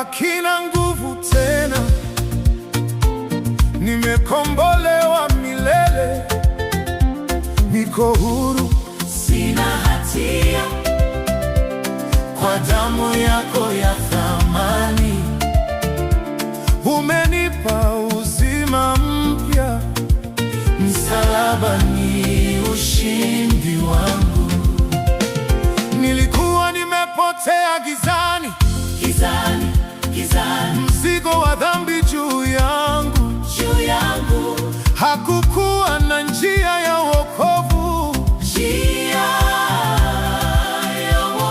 hakina nguvu tena, nimekombolewa milele, niko huru, sina hatia, kwa damu yako ya thamani. Umenipa uzima mpya, msalaba ni ushindi wangu. Nilikuwa nimepotea gizani